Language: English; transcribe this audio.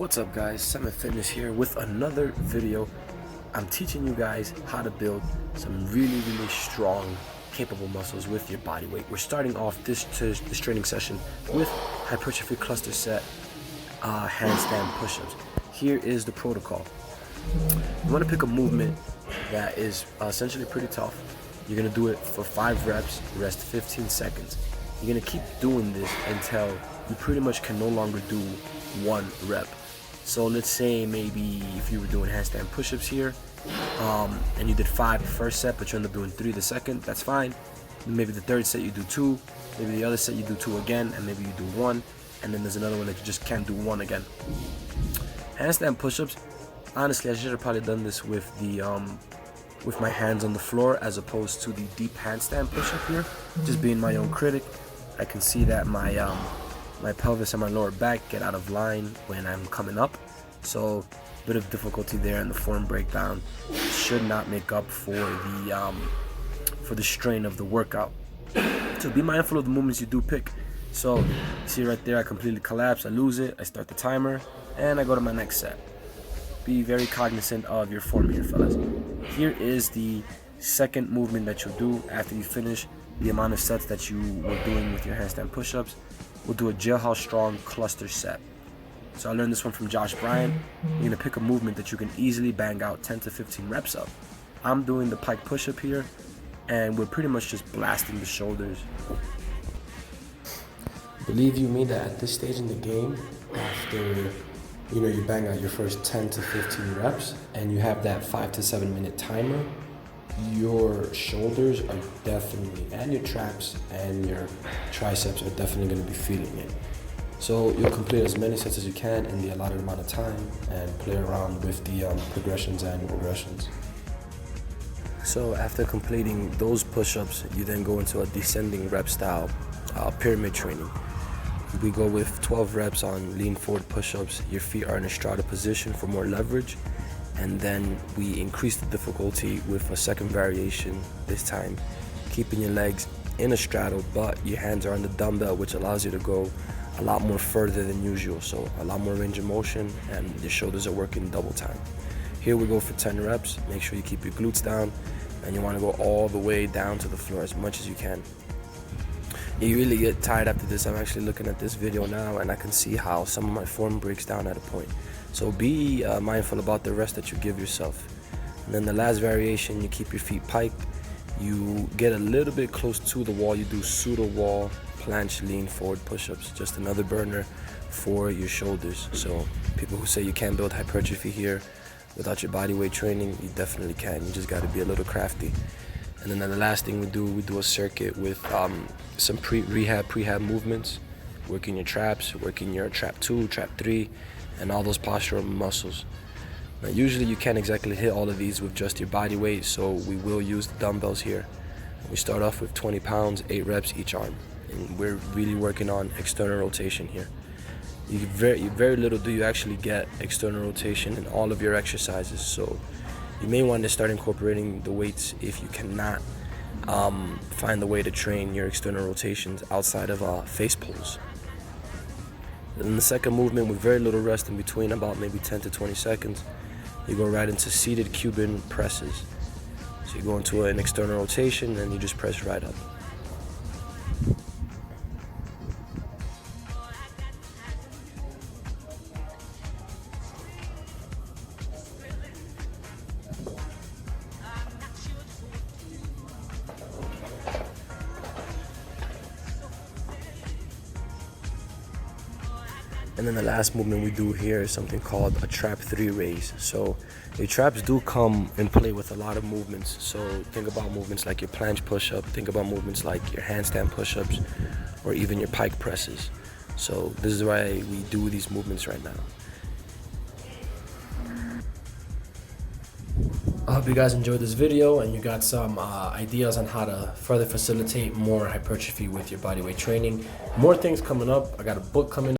What's up guys, Semet Fitness here with another video. I'm teaching you guys how to build some really strong, capable muscles with your body weight. We're starting off this training session with hypertrophy cluster set handstand push-ups. Here is the protocol. You want to pick a movement that is essentially pretty tough. You're going to do it for 5 reps, rest 15 seconds. You're going to keep doing this until you pretty much can no longer do 1 rep. So let's say maybe if you were doing handstand push-ups here and you did 5 the first set but you end up doing 3 the second, that's fine. Maybe the third set you do 2, maybe the other set you do 2 again, and maybe you do 1, and then there's another one that you just can't do 1 again. Handstand push-ups, honestly I should have probably done this with the with my hands on the floor as opposed to the deep handstand push-up here. Just being my own critic, I can see that my pelvis and my lower back get out of line when I'm coming up, so a bit of difficulty there, and the form breakdown should not make up for the strain of the workout. So be mindful of the movements you do pick. So you see right there, I completely collapse, I lose it, I start the timer, and I go to my next set. Be very cognizant of your form here, fellas. Here is the second movement that you'll do after you finish the amount of sets that you were doing with your handstand push-ups. We'll do a Jailhouse strong cluster set. So I learned this one from Josh Bryant. You're gonna pick a movement that you can easily bang out 10 to 15 reps of. I'm doing the Pike Push Up here, and we're pretty much just blasting the shoulders. Believe you me that at this stage in the game, after you bang out your first 10 to 15 reps and you have that 5 to 7 minute timer, your shoulders are definitely, and your traps and your triceps are definitely going to be feeling it. So you'll complete as many sets as you can in the allotted amount of time and play around with the progressions and regressions. So after completing those push-ups, you then go into a descending rep style pyramid training. We go with 12 reps on lean forward push-ups. Your feet are in a straddle position for more leverage, and then we increase the difficulty with a second variation, this time keeping your legs in a straddle but your hands are on the dumbbell, which allows you to go a lot more further than usual, so a lot more range of motion and your shoulders are working double time. Here we go for 10 reps. Make sure you keep your glutes down and you want to go all the way down to the floor as much as you can. You really get tired after this. I'm actually looking at this video now and I can see how some of my form breaks down at a point. So be mindful about the rest that you give yourself. And then the last variation, you keep your feet piked. You get a little bit close to the wall. You do pseudo wall, planche, lean forward push-ups. Just another burner for your shoulders. So people who say you can't build hypertrophy here without your body weight training, you definitely can. You just got to be a little crafty. And then the last thing we do a circuit with some prehab movements, working your traps, working your trap 2, trap 3, and all those postural muscles. Now usually you can't exactly hit all of these with just your body weight, so we will use the dumbbells here. We start off with 20 pounds, 8 reps each arm, and we're really working on external rotation here. Very little do you actually get external rotation in all of your exercises, so you may want to start incorporating the weights if you cannot find the way to train your external rotations outside of face pulls. In the second movement, with very little rest in between, about maybe 10 to 20 seconds, you go right into seated cuban presses. So you go into an external rotation and you just press right up. And then the last movement we do here is something called a trap 3 raise. So your traps do come in play with a lot of movements. So think about movements like your planche push-up, think about movements like your handstand push-ups, or even your pike presses. So this is why we do these movements right now. I hope you guys enjoyed this video and you got some ideas on how to further facilitate more hypertrophy with your bodyweight training. More things coming up. I got a book coming up.